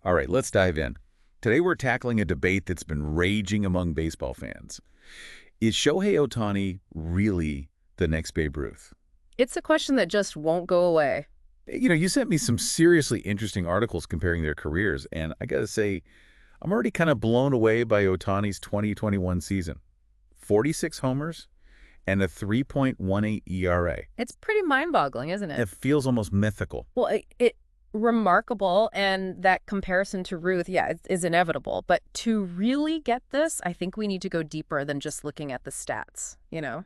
All right, let's dive in. Today we're tackling a debate that's been raging among baseball fans. Is Shohei Ohtani really the next Babe Ruth? It's a question that just won't go away. You sent me some seriously interesting articles comparing their careers, and I gotta say, I'm already kind of blown away by Ohtani's 2021 season. 46 homers and a 3.18 ERA. It's pretty mind-boggling, isn't it? It feels almost mythical. Well, it remarkable, and that comparison to Ruth, yeah, is inevitable. But to really get this, I think we need to go deeper than just looking at the stats.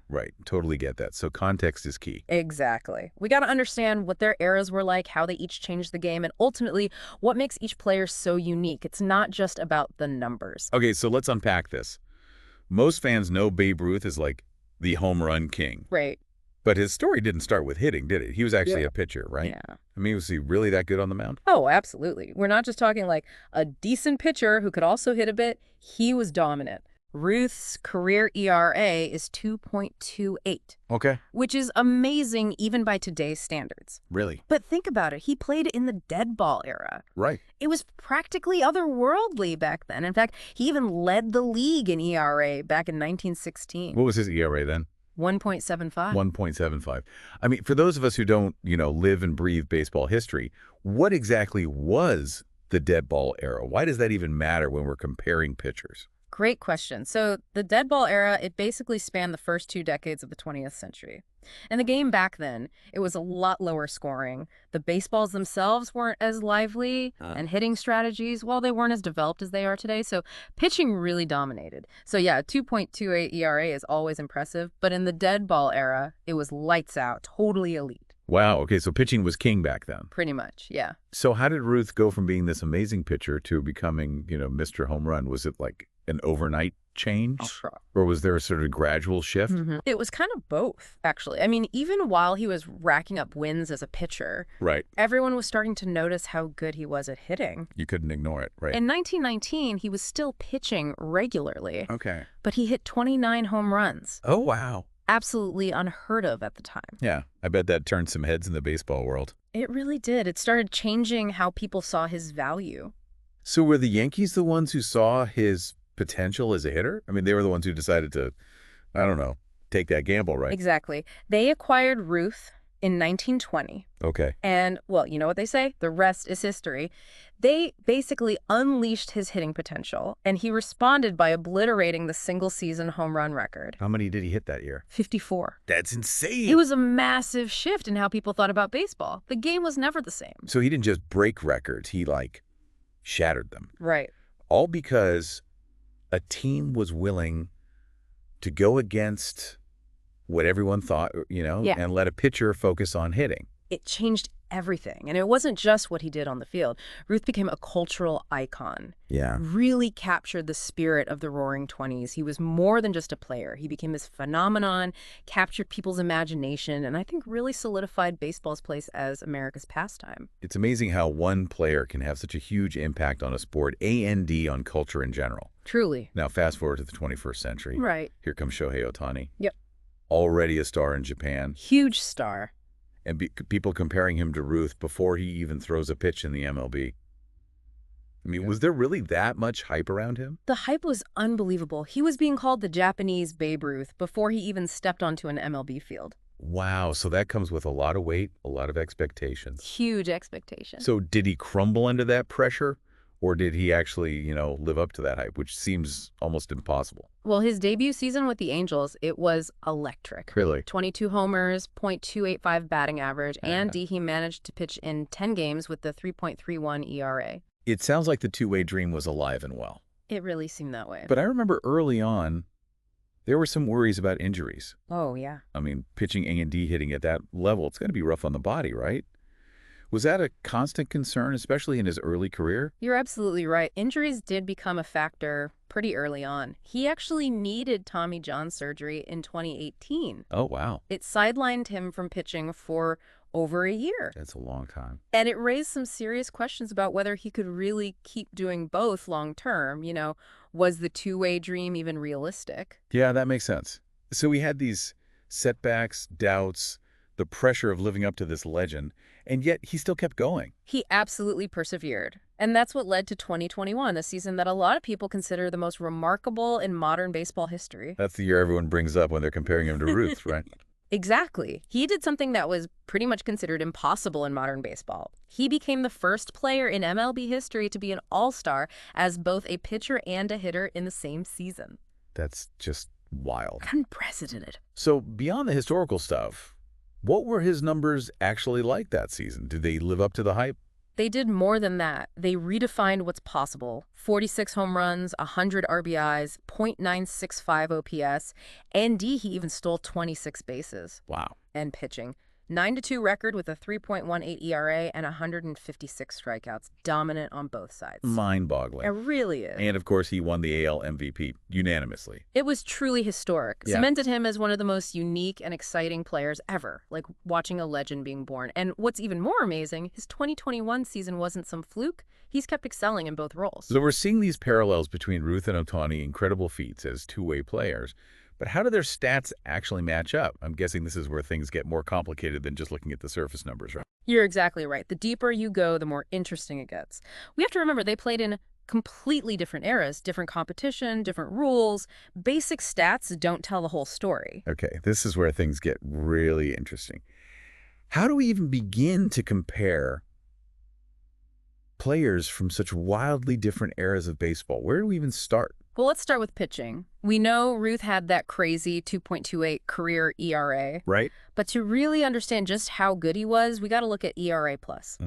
Right, totally get that. So context is key. Exactly. We got to understand what their eras were like, how they each changed the game, and ultimately, what makes each player so unique. It's not just about the numbers. Okay, so let's unpack this. Most fans know Babe Ruth is like the home run king. Right. But his story didn't start with hitting, did it? He was actually Yeah. a pitcher, right? Yeah. I mean, was he really that good on the mound? Oh, absolutely. We're not just talking like a decent pitcher who could also hit a bit. He was dominant. Ruth's career ERA is 2.28, Okay. which is amazing even by today's standards. Really? But think about it. He played in the dead ball era. Right. It was practically otherworldly back then. In fact, he even led the league in ERA back in 1916. What was his ERA then? 1.75. 1.75. I mean, for those of us who don't, live and breathe baseball history, what exactly was the dead ball era? Why does that even matter when we're comparing pitchers? Great question. So the dead ball era, it basically spanned the first 2 decades of the 20th century. And the game back then, it was a lot lower scoring. The baseballs themselves weren't as lively, and hitting strategies, well, they weren't as developed as they are today. So pitching really dominated. So yeah, 2.28 ERA is always impressive. But in the dead ball era, it was lights out, totally elite. Wow. Okay, so pitching was king back then. Pretty much, yeah. So how did Ruth go from being this amazing pitcher to becoming, Mr. Home Run? Was it like an overnight change? Oh, sure. Or was there a sort of gradual shift? It was kind of both, actually. I mean, even while he was racking up wins as a pitcher, Right. everyone was starting to notice how good he was at hitting. You couldn't ignore it, right? In 1919, he was still pitching regularly, Okay. but he hit 29 home runs. Oh, wow. Absolutely unheard of at the time. Yeah, I bet that turned some heads in the baseball world. It really did. It started changing how people saw his value. So were the Yankees the ones who saw his potential as a hitter? I mean, they were the ones who decided to, I don't know, take that gamble, right? Exactly. They acquired Ruth in 1920. Okay. And, well, you know what they say? The rest is history. They basically unleashed his hitting potential, and he responded by obliterating the single-season home run record. How many did he hit that year? 54. That's insane. It was a massive shift in how people thought about baseball. The game was never the same. So he didn't just break records, he, shattered them. Right. All because a team was willing to go against what everyone thought, Yeah. and let a pitcher focus on hitting. It changed everything. And it wasn't just what he did on the field. Ruth became a cultural icon. Yeah. Really captured the spirit of the Roaring '20s. He was more than just a player. He became this phenomenon, captured people's imagination, and I think really solidified baseball's place as America's pastime. It's amazing how one player can have such a huge impact on a sport and on culture in general. Truly. Now, fast forward to the 21st century. Right. Here comes Shohei Ohtani. Yep. Already a star in Japan. Huge star. And people comparing him to Ruth before he even throws a pitch in the MLB. I mean, was there really that much hype around him? The hype was unbelievable. He was being called the Japanese Babe Ruth before he even stepped onto an MLB field. Wow, so that comes with a lot of weight, a lot of expectations. Huge expectation. So did he crumble under that pressure? Or did he actually, live up to that hype, which seems almost impossible? Well, his debut season with the Angels, it was electric. Really? 22 homers, .285 batting average, and he managed to pitch in 10 games with the 3.31 ERA. It sounds like the two-way dream was alive and well. It really seemed that way. But I remember early on, there were some worries about injuries. Oh, yeah. I mean, pitching A&D hitting at that level, it's going to be rough on the body, right? Was that a constant concern, especially in his early career? You're absolutely right. Injuries did become a factor pretty early on. He actually needed Tommy John surgery in 2018. Oh, wow. It sidelined him from pitching for over a year. That's a long time. And it raised some serious questions about whether he could really keep doing both long term. Was the two-way dream even realistic? Yeah, that makes sense. So we had these setbacks, doubts, the pressure of living up to this legend, and yet he still kept going. He absolutely persevered. And that's what led to 2021, a season that a lot of people consider the most remarkable in modern baseball history. That's the year everyone brings up when they're comparing him to Ruth, right? Exactly. He did something that was pretty much considered impossible in modern baseball. He became the first player in MLB history to be an all-star as both a pitcher and a hitter in the same season. That's just wild. Unprecedented. So beyond the historical stuff, what were his numbers actually like that season? Did they live up to the hype? They did more than that. They redefined what's possible. 46 home runs, 100 RBIs, .965 OPS, and he even stole 26 bases. Wow. And pitching. 9-2 record with a 3.18 ERA and 156 strikeouts. Dominant on both sides. It Mind-boggling. really is. And of course, he won the AL MVP unanimously. It was truly historic. Yeah. Cemented him as one of the most unique and exciting players ever, like watching a legend being born. And what's even more amazing, his 2021 season wasn't some fluke. He's kept excelling in both roles. So we're seeing these parallels between Ruth and Ohtani, incredible feats as two-way players. But how do their stats actually match up? I'm guessing this is where things get more complicated than just looking at the surface numbers, right? You're exactly right. The deeper you go, the more interesting it gets. We have to remember they played in completely different eras, different competition, different rules. Basic stats don't tell the whole story. Okay, this is where things get really interesting. How do we even begin to compare players from such wildly different eras of baseball? Where do we even start? Well, let's start with pitching. We know Ruth had that crazy 2.28 career ERA. Right. But to really understand just how good he was, we got to look at ERA+.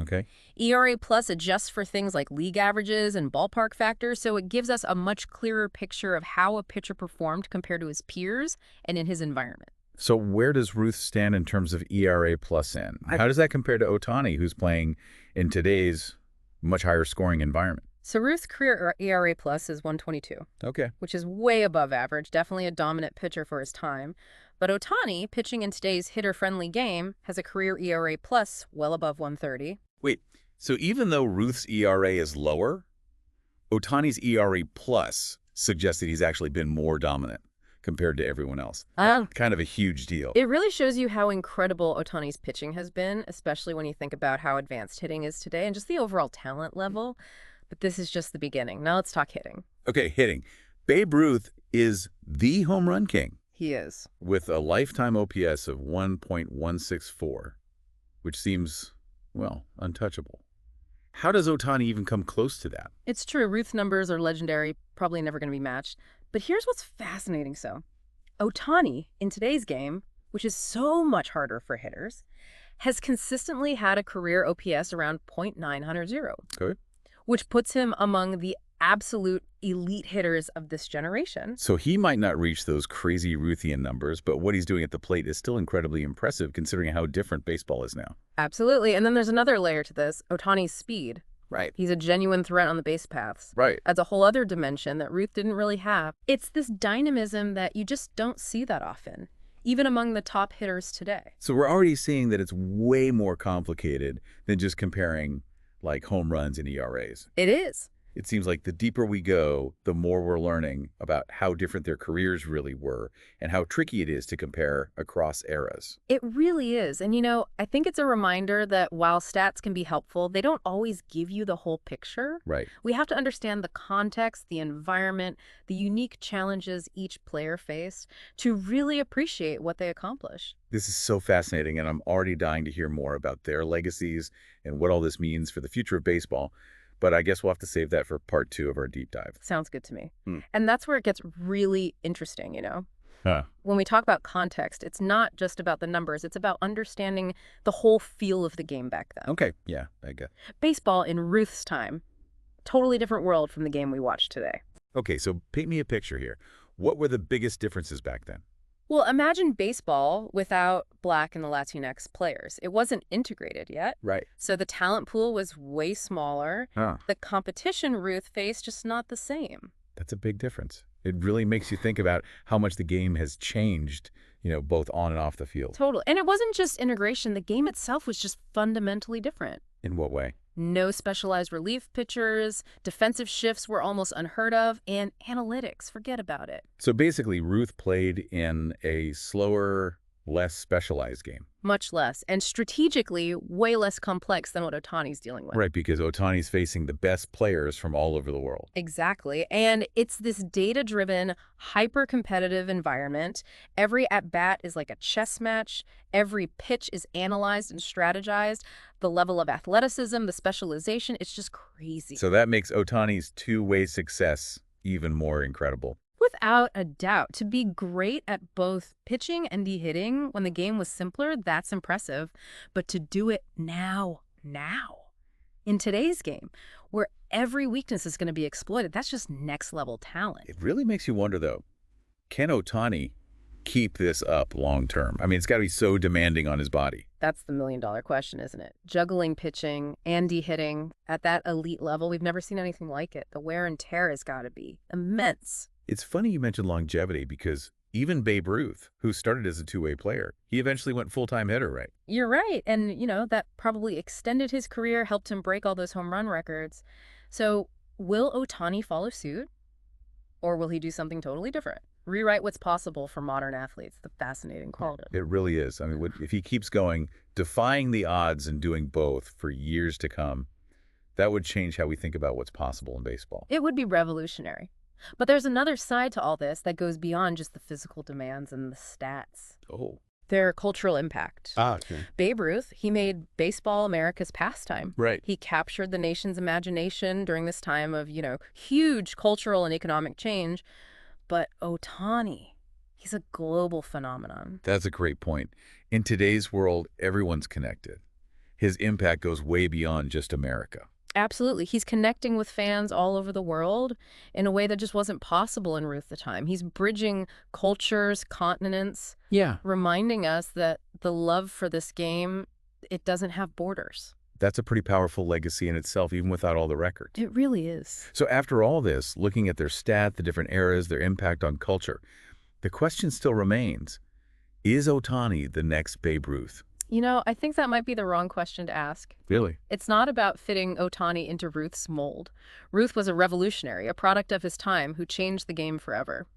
Okay. ERA+ adjusts for things like league averages and ballpark factors, so it gives us a much clearer picture of how a pitcher performed compared to his peers and in his environment. So where does Ruth stand in terms of ERA+N? How does that compare to Ohtani, who's playing in today's much higher scoring environment? So Ruth's career ERA+ is 122, Okay. which is way above average, definitely a dominant pitcher for his time. But Ohtani, pitching in today's hitter-friendly game, has a career ERA+ well above 130. Wait, so even though Ruth's ERA is lower, Ohtani's ERA+ suggests that he's actually been more dominant compared to everyone else. Kind of a huge deal. It really shows you how incredible Ohtani's pitching has been, especially when you think about how advanced hitting is today and just the overall talent level. But this is just the beginning. Now let's talk hitting. Okay, hitting. Babe Ruth is the home run king He is. with a lifetime OPS of 1.164, which seems, well, untouchable. How does Ohtani even come close to that? It's true. Ruth's numbers are legendary, probably never going to be matched. But here's what's fascinating, Ohtani, in today's game, which is so much harder for hitters, has consistently had a career OPS around .900. Okay. Which puts him among the absolute elite hitters of this generation. So he might not reach those crazy Ruthian numbers, but what he's doing at the plate is still incredibly impressive considering how different baseball is now. Absolutely. And then there's another layer to this, Ohtani's speed. Right. He's a genuine threat on the base paths. Right. Adds a whole other dimension that Ruth didn't really have. It's this dynamism that you just don't see that often, even among the top hitters today. So we're already seeing that it's way more complicated than just comparing like home runs and ERAs. It is. It seems like the deeper we go, the more we're learning about how different their careers really were and how tricky it is to compare across eras. It really is. And, I think it's a reminder that while stats can be helpful, they don't always give you the whole picture. Right. We have to understand the context, the environment, the unique challenges each player faced to really appreciate what they accomplish. This is so fascinating, and I'm already dying to hear more about their legacies and what all this means for the future of baseball. But I guess we'll have to save that for part 2 of our deep dive. Sounds good to me. And that's where it gets really interesting, Huh. When we talk about context, it's not just about the numbers. It's about understanding the whole feel of the game back then. Okay, yeah, I get. Baseball in Ruth's time, totally different world from the game we watch today. Okay, so paint me a picture here. What were the biggest differences back then? Well, imagine baseball without Black and the Latinx players. It wasn't integrated yet. Right. So the talent pool was way smaller. Huh. The competition Ruth faced just not the same. That's a big difference. It really makes you think about how much the game has changed, both on and off the field. Totally. And it wasn't just integration. The game itself was just fundamentally different. In what way? No specialized relief pitchers, defensive shifts were almost unheard of, and analytics, forget about it. So basically, Ruth played in a slower, Less specialized game. Much less, and strategically way less complex than what Ohtani's dealing with. Right, because Ohtani's facing the best players from all over the world. Exactly. And it's this data-driven, hyper-competitive environment. Every at-bat is like a chess match. Every pitch is analyzed and strategized. The level of athleticism, the specialization, it's just crazy. So that makes Ohtani's two-way success even more incredible. Without a doubt. To be great at both pitching and hitting when the game was simpler, that's impressive. But to do it now, in today's game, where every weakness is going to be exploited, that's just next level talent. It really makes you wonder, though, can Ohtani keep this up long term? I mean, it's got to be so demanding on his body. That's the million-dollar question, isn't it? Juggling pitching and hitting at that elite level, we've never seen anything like it. The wear and tear has got to be immense. It's funny you mentioned longevity because even Babe Ruth, who started as a two-way player, he eventually went full-time hitter, right? You're right. And, that probably extended his career, helped him break all those home run records. So will Ohtani follow suit? Or will he do something totally different? Rewrite what's possible for modern athletes. The fascinating question. It really is. I mean, if he keeps going, defying the odds and doing both for years to come, that would change how we think about what's possible in baseball. It would be revolutionary. But there's another side to all this that goes beyond just the physical demands and the stats. Oh. Their cultural impact. Okay. Babe Ruth, he made baseball America's pastime. Right. He captured the nation's imagination during this time of, huge cultural and economic change. But Ohtani, he's a global phenomenon. That's a great point. In today's world, everyone's connected. His impact goes way beyond just America. Absolutely. He's connecting with fans all over the world in a way that just wasn't possible in Ruth the time. He's bridging cultures, continents, Yeah. reminding us that the love for this game, it doesn't have borders. That's a pretty powerful legacy in itself, even without all the records. It really is. So after all this, looking at their stat, the different eras, their impact on culture, the question still remains, is Ohtani the next Babe Ruth? I think that might be the wrong question to ask. Really? It's not about fitting Ohtani into Ruth's mold. Ruth was a revolutionary, a product of his time who changed the game forever.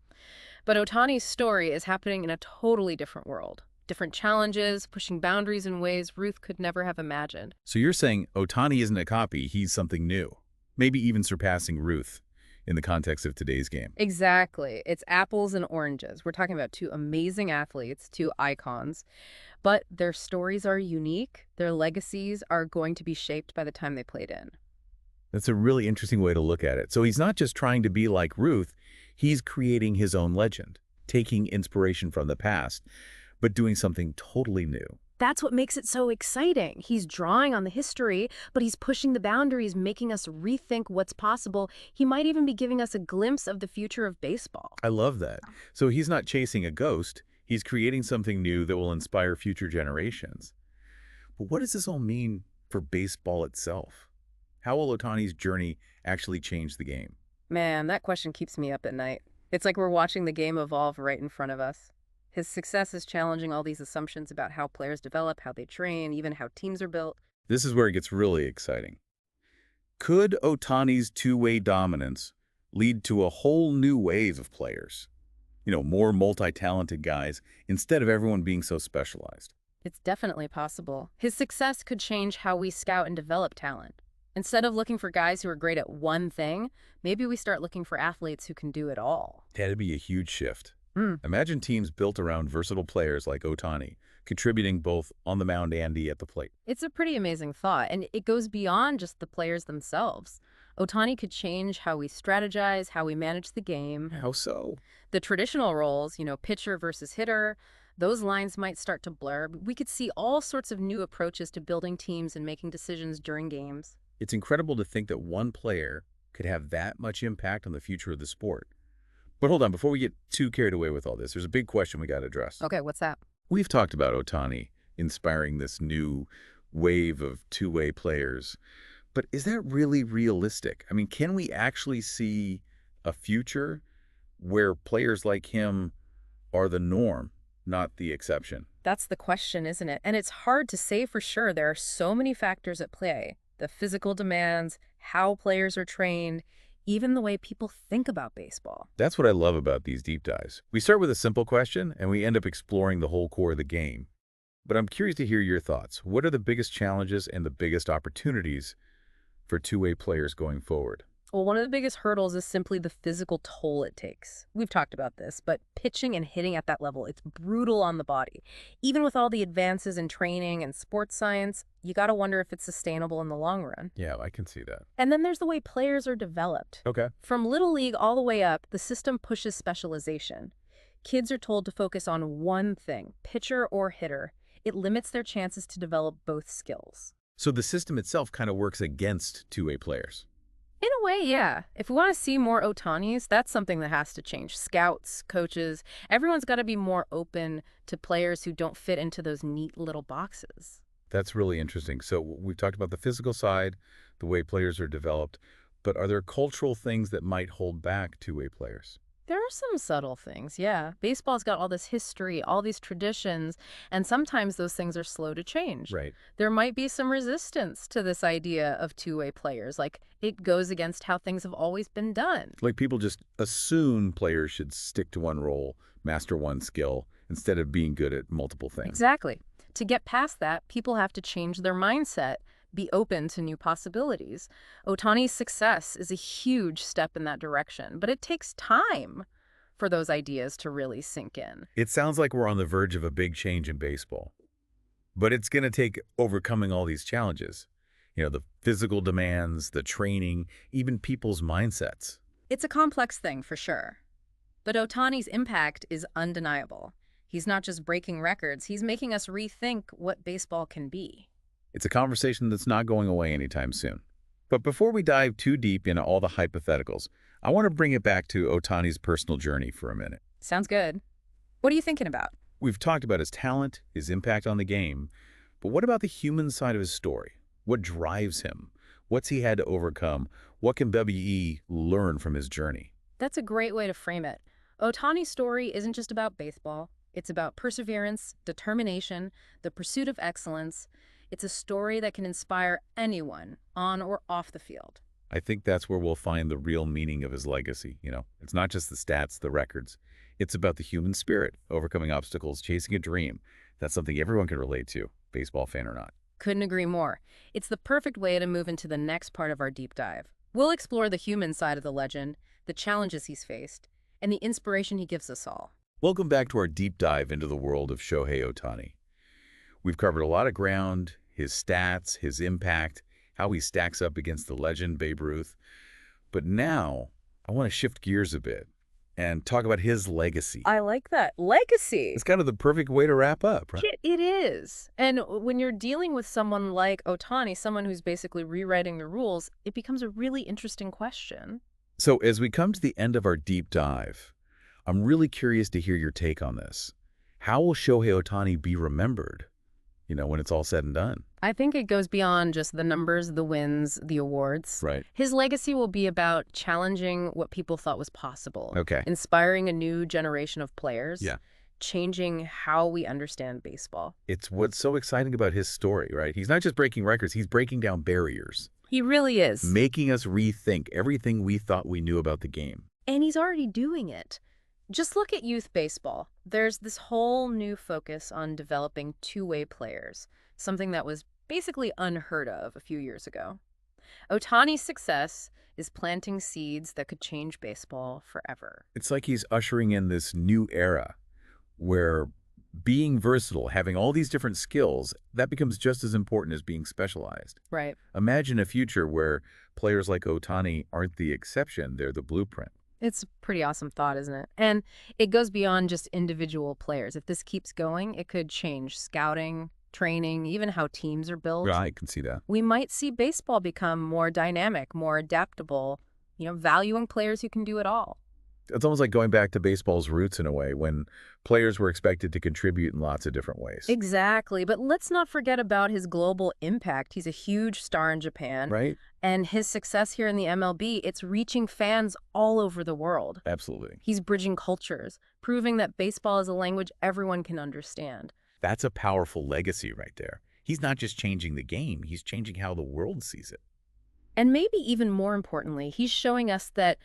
But Ohtani's story is happening in a totally different world. Different challenges, pushing boundaries in ways Ruth could never have imagined. So you're saying Ohtani isn't a copy, he's something new, maybe even surpassing Ruth in the context of today's game. Exactly. It's apples and oranges. We're talking about two amazing athletes, two icons, but their stories are unique. Their legacies are going to be shaped by the time they played in. That's a really interesting way to look at it. So he's not just trying to be like Ruth, he's creating his own legend, taking inspiration from the past, but doing something totally new. That's what makes it so exciting. He's drawing on the history, but he's pushing the boundaries, making us rethink what's possible. He might even be giving us a glimpse of the future of baseball. I love that. So he's not chasing a ghost, he's creating something new that will inspire future generations. But what does this all mean for baseball itself? How will Ohtani's journey actually change the game? Man, that question keeps me up at night. It's like we're watching the game evolve right in front of us. His success is challenging all these assumptions about how players develop, how they train, even how teams are built. This is where it gets really exciting. Could Ohtani's two-way dominance lead to a whole new wave of players? More multi-talented guys instead of everyone being so specialized. It's definitely possible. His success could change how we scout and develop talent. Instead of looking for guys who are great at one thing, maybe we start looking for athletes who can do it all. That'd be a huge shift. Imagine teams built around versatile players like Ohtani, contributing both on the mound and at the plate. It's a pretty amazing thought, and it goes beyond just the players themselves. Ohtani could change how we strategize, how we manage the game. How so? The traditional roles, pitcher versus hitter, those lines might start to blur. We could see all sorts of new approaches to building teams and making decisions during games. It's incredible to think that one player could have that much impact on the future of the sport. But hold on, before we get too carried away with all this, there's a big question we got to address. Okay, what's that? We've talked about Ohtani inspiring this new wave of two-way players, but is that really realistic? I mean, can we actually see a future where players like him are the norm, not the exception? That's the question, isn't it? And it's hard to say for sure. There are so many factors at play. The physical demands, how players are trained, even the way people think about baseball. That's what I love about these deep dives. We start with a simple question, and we end up exploring the whole core of the game. But I'm curious to hear your thoughts. What are the biggest challenges and the biggest opportunities for two-way players going forward? Well, one of the biggest hurdles is simply the physical toll it takes. We've talked about this, but pitching and hitting at that level, it's brutal on the body. Even with all the advances in training and sports science, you got to wonder if it's sustainable in the long run. Yeah, I can see that. And then there's the way players are developed. Okay. From Little League all the way up, the system pushes specialization. Kids are told to focus on one thing, pitcher or hitter. It limits their chances to develop both skills. So the system itself kind of works against two-way players. In a way, yeah. If we want to see more Ohtanis, that's something that has to change. Scouts, coaches, everyone's got to be more open to players who don't fit into those neat little boxes. That's really interesting. So we've talked about the physical side, the way players are developed, but are there cultural things that might hold back two-way players? There are some subtle things, yeah. Baseball's got all this history, all these traditions, and sometimes those things are slow to change. Right. There might be some resistance to this idea of two-way players, like it goes against how things have always been done. Like people just assume players should stick to one role, master one skill, instead of being good at multiple things. Exactly. To get past that, people have to change their mindset, be open to new possibilities. Ohtani's success is a huge step in that direction, but it takes time for those ideas to really sink in. It sounds like we're on the verge of a big change in baseball, but it's going to take overcoming all these challenges. You know, the physical demands, the training, even people's mindsets. It's a complex thing for sure, but Ohtani's impact is undeniable. He's not just breaking records, he's making us rethink what baseball can be. It's a conversation that's not going away anytime soon. But before we dive too deep into all the hypotheticals, I want to bring it back to Ohtani's personal journey for a minute. Sounds good. What are you thinking about? We've talked about his talent, his impact on the game, but what about the human side of his story? What drives him? What's he had to overcome? What can WE learn from his journey? That's a great way to frame it. Ohtani's story isn't just about baseball. It's about perseverance, determination, the pursuit of excellence. It's a story that can inspire anyone, on or off the field. I think that's where we'll find the real meaning of his legacy. It's not just the stats, the records. It's about the human spirit, overcoming obstacles, chasing a dream. That's something everyone can relate to, baseball fan or not. Couldn't agree more. It's the perfect way to move into the next part of our deep dive. We'll explore the human side of the legend, the challenges he's faced, and the inspiration he gives us all. Welcome back to our deep dive into the world of Shohei Ohtani. We've covered a lot of ground, his stats, his impact, how he stacks up against the legend Babe Ruth. But now, I want to shift gears a bit and talk about his legacy. I like that. Legacy. It's kind of the perfect way to wrap up, right? It is. And when you're dealing with someone like Ohtani, someone who's basically rewriting the rules, it becomes a really interesting question. So as we come to the end of our deep dive, I'm really curious to hear your take on this. How will Shohei Ohtani be remembered, when it's all said and done? I think it goes beyond just the numbers, the wins, the awards. Right. His legacy will be about challenging what people thought was possible. Okay. Inspiring a new generation of players. Yeah. Changing how we understand baseball. It's what's so exciting about his story, right? He's not just breaking records, he's breaking down barriers. He really is. Making us rethink everything we thought we knew about the game. And he's already doing it. Just look at youth baseball. There's this whole new focus on developing two-way players, something that was basically unheard of a few years ago. Ohtani's success is planting seeds that could change baseball forever. It's like he's ushering in this new era where being versatile, having all these different skills, that becomes just as important as being specialized. Right. Imagine a future where players like Ohtani aren't the exception, they're the blueprint. It's a pretty awesome thought, isn't it? And it goes beyond just individual players. If this keeps going, it could change scouting, training, even how teams are built. Yeah, I can see that. We might see baseball become more dynamic, more adaptable, valuing players who can do it all. It's almost like going back to baseball's roots in a way, when players were expected to contribute in lots of different ways. Exactly. But let's not forget about his global impact. He's a huge star in Japan. Right? And his success here in the MLB, it's reaching fans all over the world. Absolutely. He's bridging cultures, proving that baseball is a language everyone can understand. That's a powerful legacy right there. He's not just changing the game, he's changing how the world sees it. And maybe even more importantly, he's showing us that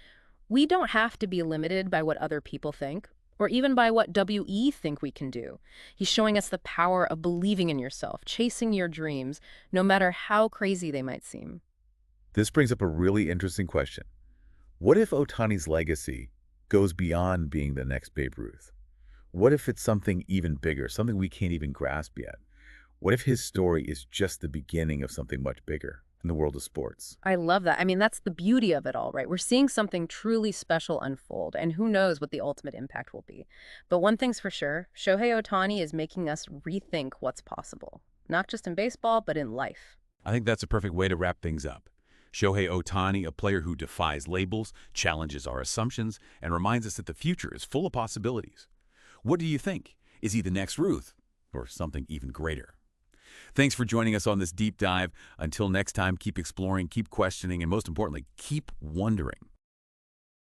we don't have to be limited by what other people think, or even by what WE think we can do. He's showing us the power of believing in yourself, chasing your dreams, no matter how crazy they might seem. This brings up a really interesting question. What if Ohtani's legacy goes beyond being the next Babe Ruth? What if it's something even bigger, something we can't even grasp yet? What if his story is just the beginning of something much bigger in the world of sports? I love that. I mean, that's the beauty of it all, right? We're seeing something truly special unfold, and who knows what the ultimate impact will be. But one thing's for sure, Shohei Ohtani is making us rethink what's possible, not just in baseball, but in life. I think that's a perfect way to wrap things up. Shohei Ohtani, a player who defies labels, challenges our assumptions, and reminds us that the future is full of possibilities. What do you think? Is he the next Ruth, or something even greater? Thanks for joining us on this deep dive. Until next time, keep exploring, keep questioning, and most importantly, keep wondering.